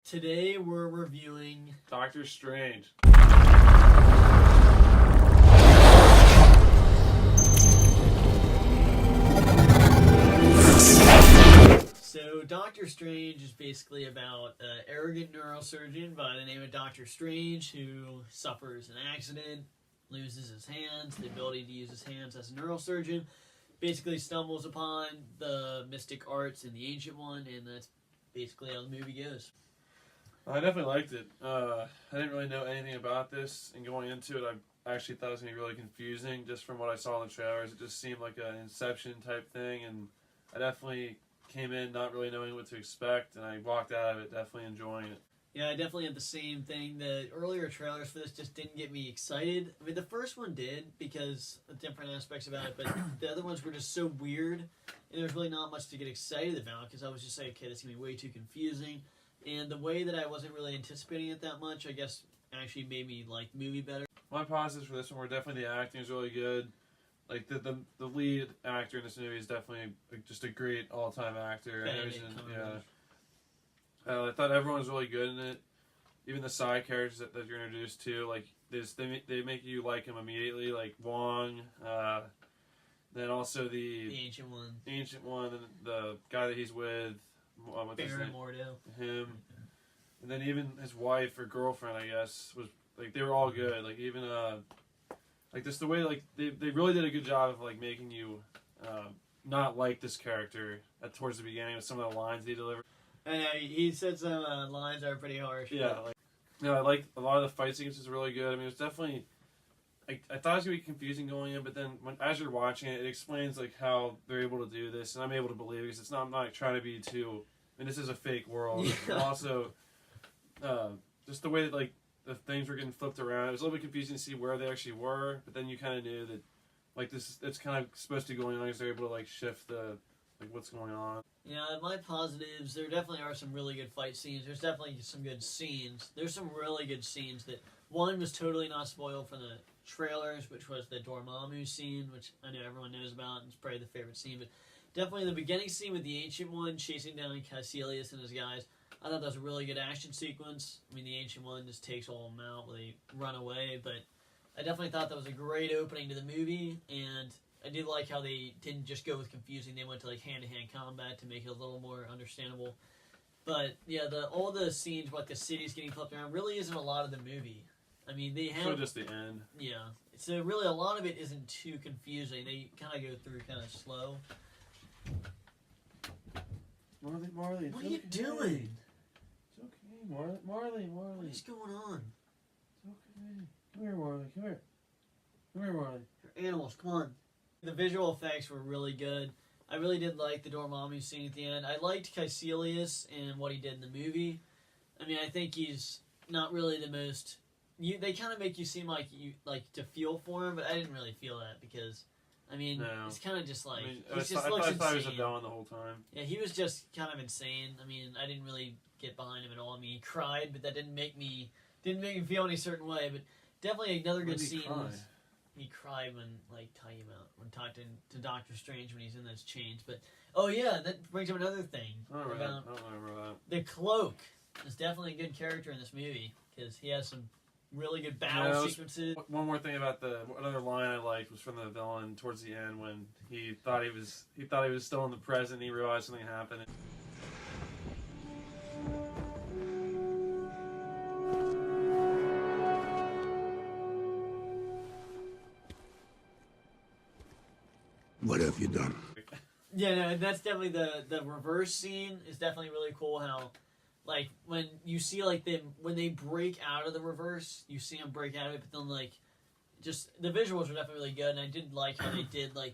Today we're reviewing Doctor Strange. So Doctor Strange is basically about an arrogant neurosurgeon by the name of Doctor Strange who suffers an accident, loses his hands, the ability to use his hands as a neurosurgeon, basically stumbles upon the mystic arts in the Ancient One, and that's basically how the movie goes. I definitely liked it. I didn't really know anything about this, and going into it, I actually thought it was going to be really confusing just from what I saw in the trailers. It just seemed like an Inception type thing, and I definitely came in not really knowing what to expect, and I walked out of it definitely enjoying it. Yeah, I definitely had the same thing. The earlier trailers for this just didn't get me excited. I mean, the first one did because of different aspects about it, but the other ones were just so weird, and there's really not much to get excited about because I was just like, okay, this is going to be way too confusing. And the way that I wasn't really anticipating it that much, I guess, actually made me like the movie better. My positives for this one were definitely the acting is really good. Like the lead actor in this movie is definitely just a great all-time actor. I thought everyone was really good in it. Even the side characters that you're introduced to, like they make you like him immediately. Like Wong, then also the Ancient One, and the guy that he's with. What's his Baron name? Mordo. Him, and then even his wife or girlfriend, I guess, was like they were all good. Like even like just the way like they really did a good job of like making you not like this character towards the beginning with some of the lines he delivered. I know he said some lines that are pretty harsh. Yeah, I like a lot of the fight sequences really good. I mean, it was definitely. I thought it was gonna be confusing going in, but then as you're watching it, it explains like how they're able to do this, and I'm able to believe it because it's not. I'm not trying to be too. I mean, this is a fake world. Yeah. And also, just the way that like the things were getting flipped around, it was a little bit confusing to see where they actually were. But then you kind of knew that, like this, it's kind of supposed to be going on because they're able to like shift the like what's going on. Yeah, my positives, there definitely are some really good fight scenes. There's definitely some good scenes. There's some really good scenes that one was totally not spoiled from the trailers, which was the Dormammu scene, which I know everyone knows about, and it's probably the favorite scene, but definitely the beginning scene with the Ancient One chasing down Caecilius and his guys. I thought that was a really good action sequence. I mean, the Ancient One just takes all of them out when they run away, but I definitely thought that was a great opening to the movie, and I did like how they didn't just go with confusing. They went to like hand-to-hand combat to make it a little more understandable. But yeah, all the scenes, like the cities getting flipped around, really isn't a lot of the movie. I mean, they have... So just the end. Yeah. So really a lot of it isn't too confusing. They kind of go through kind of slow. Marley. What are you doing? It's okay, Marley. What is going on? It's okay. Come here, Marley. Come here, Marley. You're animals, come on. The visual effects were really good. I really did like the Dormammu scene at the end. I liked Caecilius and what he did in the movie. I mean, I think he's not really the most... they kind of make you seem like you like to feel for him, but I didn't really feel that because, I mean, it's kind of just like... I thought he was a villain the whole time. Yeah, he was just kind of insane. I mean, I didn't really get behind him at all. I mean, he cried, but that didn't make me feel any certain way. But definitely another good scene was... He cried when, like, talking to Doctor Strange when he's in those chains. But, oh yeah, that brings up another thing. I don't remember that. The Cloak is definitely a good character in this movie, because he has some really good battle sequences. One more thing about another line I liked was from the villain towards the end when he thought he was still in the present and he realized something happened. What have you done? Yeah, no, that's definitely the reverse scene is definitely really cool. How, like, when you see like when they break out of the reverse, you see them break out of it, but then like, just the visuals were definitely really good, and I did like how they did like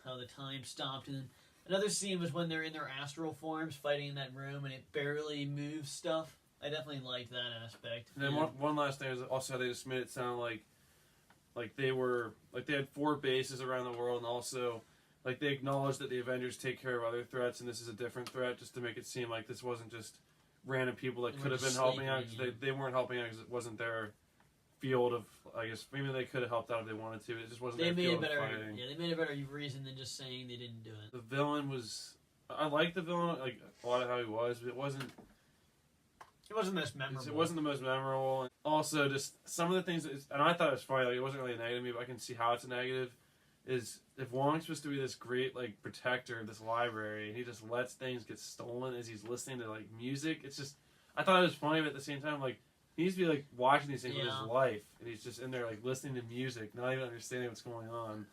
how the time stopped. And then another scene was when they're in their astral forms fighting in that room, and it barely moves stuff. I definitely liked that aspect. And then one last thing is also how they just made it sound like they had 4 bases around the world, and also like they acknowledged that the Avengers take care of other threats, and this is a different threat, just to make it seem like this wasn't just random people that could have been helping out. Cause they weren't helping out because it wasn't their field of. I guess maybe they could have helped out if they wanted to. It just wasn't their field of fighting. Yeah, they made a better reason than just saying they didn't do it. The villain was. I liked the villain, like a lot of how he was, but it wasn't. It wasn't the most memorable. It wasn't the most memorable. And also, just some of the things, and I thought it was funny, like, it wasn't really a negative to me, but I can see how it's a negative, is if Wong's supposed to be this great, like, protector of this library, and he just lets things get stolen as he's listening to, like, music, it's just, I thought it was funny, but at the same time, like, he needs to be, like, watching these things with his life, and he's just in there, like, listening to music, not even understanding what's going on.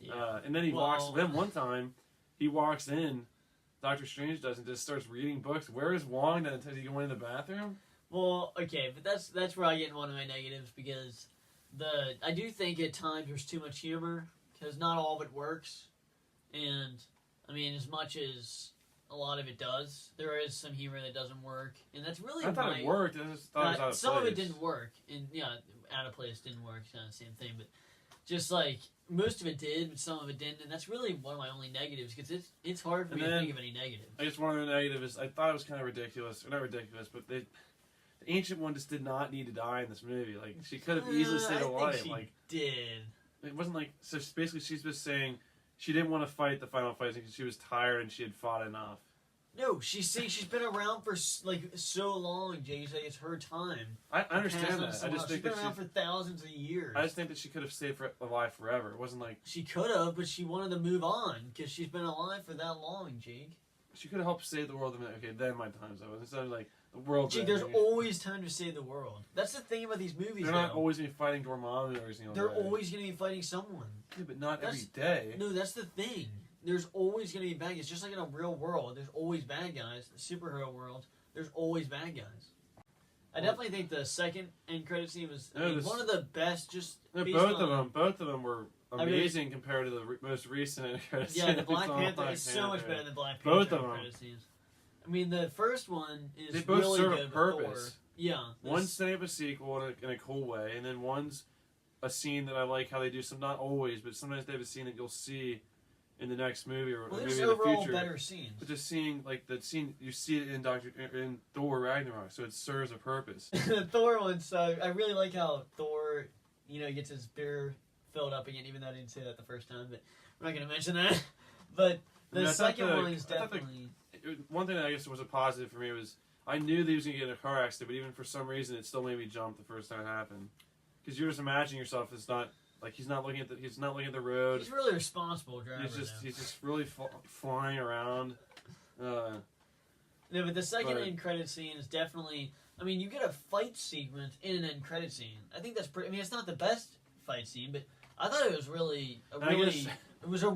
Yeah. And then then one time, he walks in, Doctor Strange does, and just starts reading books. Where is Wong then? Does he go in the bathroom? Well, okay, but that's where I get in one of my negatives, because I do think at times there's too much humor, because not all of it works, and I mean, as much as a lot of it does, there is some humor that doesn't work, and that's really I thought it worked. I just thought it was out of some place. of it didn't work, and out of place didn't work, kind of the same thing, but just like most of it did, but some of it didn't, and that's really one of my only negatives, because it's hard for me to think of any negatives. I guess one of the negatives is I thought it was kind of ridiculous, or not ridiculous, but the Ancient One just did not need to die in this movie. Like, she could have easily stayed alive. Think she like, did. It wasn't like, so basically she's just saying she didn't want to fight the final fight because she was tired and she had fought enough. No, she's been around for like so long, Jay. It's her time. I understand that. I just think she's been that around for thousands of years. I just think that she could have stayed alive forever. It wasn't like she could have, but she wanted to move on because she's been alive for that long, Jake. She could have helped save the world. Okay, then my time's over. Instead of like the world. Jake, there's always time to save the world. That's the thing about these movies. They're not always going to be fighting Dormammu every single day. They're always going to be fighting someone. Yeah, but not every day. No, that's the thing. There's always going to be bad guys. Just like in a real world, there's always bad guys. The superhero world, there's always bad guys. I definitely think the second end credit scene was one of the best. Both of them were amazing compared to the most recent end credit scene. Yeah, the Black Panther is so much better than Black Panther. Both of them. Credit scenes. I mean, the first one is they both really serve good a purpose. Thor. Yeah, one's setting up a sequel in a cool way, and then one's a scene that I like how they do some. Not always, but sometimes they have a scene that you'll see in the next movie or maybe in the future. Better scenes. But just seeing like the scene, you see it in Thor Ragnarok, so it serves a purpose. The Thor one, so I really like how Thor, gets his beer filled up again, even though I didn't say that the first time. But we're not going to mention that. But the second one is definitely. One thing that I guess was a positive for me was I knew that he was going to get in a car accident, but even for some reason it still made me jump the first time it happened. Because you're just imagining yourself as not. Like he's not looking at the road. He's really a responsible driver. He's just really flying around. No, but the second end credit scene is definitely. I mean, you get a fight sequence in an end credit scene. I think that's pretty. I mean, it's not the best fight scene, but I thought it was really it was a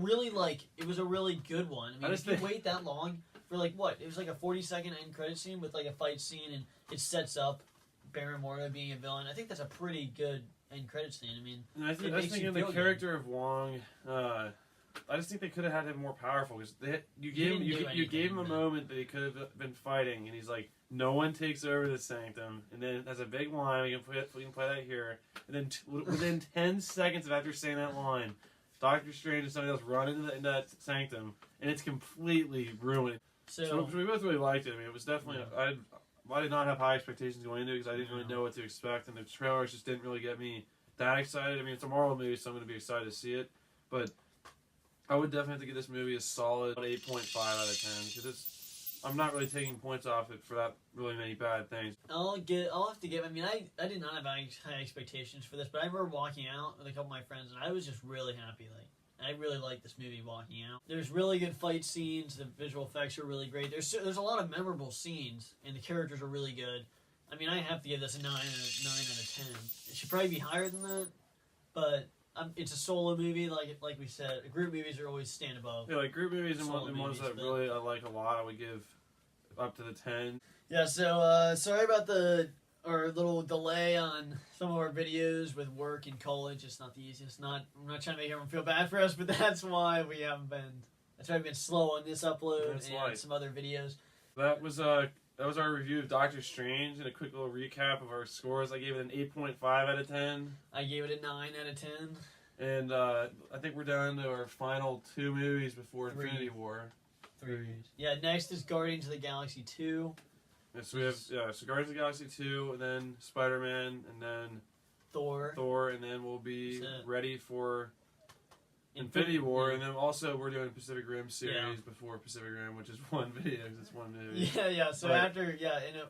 really good one. I mean, if you wait that long for like what? It was like a 40-second end credit scene with like a fight scene, and it sets up Baron Mordo being a villain. I think that's a pretty good end credit scene. I mean, I was thinking the character of Wong. I just think they could have had him more powerful because you gave him a moment that he could have been fighting, and he's like, no one takes over the Sanctum, and then that's a big line. We can play that here, and then within 10 seconds of after saying that line, Doctor Strange and somebody else run into that Sanctum, and it's completely ruined. So we both really liked it. I mean, it was definitely I did not have high expectations going into it because I didn't really know what to expect, and the trailers just didn't really get me that excited. I mean, it's a Marvel movie, so I'm going to be excited to see it, but I would definitely have to give this movie a solid 8.5 out of 10 because I'm not really taking points off it for that really many bad things. I'll have to give. I mean, I did not have high expectations for this, but I remember walking out with a couple of my friends, and I was just really happy. I really liked this movie walking out. There's really good fight scenes. The visual effects are really great. There's a lot of memorable scenes, and the characters are really good. I mean, I have to give this a 9 out of 10. It should probably be higher than that, but it's a solo movie. Like we said, group movies are always stand above. Yeah, like group movies and ones that really I like a lot, I would give up to the 10. Yeah. So sorry about our little delay on some of our videos with work and college. It's not the easiest. I'm not trying to make everyone feel bad for us, but that's why we haven't been. That's why we've been slow on this upload and some other videos. That was our review of Doctor Strange and a quick little recap of our scores. I gave it an 8.5 out of 10. I gave it a 9 out of 10. And I think we're down to our final 2 movies before Infinity War. 3. Yeah, next is Guardians of the Galaxy 2. Yeah, so we have Guardians of the Galaxy 2, and then Spider-Man, and then Thor, and then we'll be ready for Infinity War, and then also we're doing Pacific Rim series before Pacific Rim, which is one video, 'cause it's one movie. Yeah. So But- after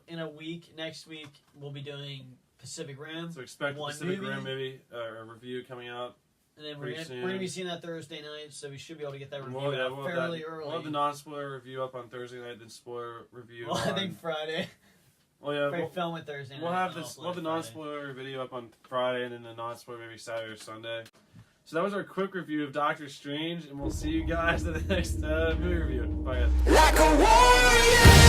in a week, next week we'll be doing Pacific Rim, So expect one Pacific movie. Rim maybe a review coming out. and then pretty we're soon. gonna be seeing that Thursday night, so we should be able to get that review We'll out have fairly that- early. We'll have the non-spoiler review up on Thursday night, then spoiler review. Well, I on, think Friday. well, yeah, Probably film it Thursday night. we'll have and this. upload We'll have the it Friday. non-spoiler video up on Friday, and then the non-spoiler maybe Saturday or Sunday. So that was our quick review of Doctor Strange, and we'll see you guys at the next movie review. Bye, guys. Like a warrior.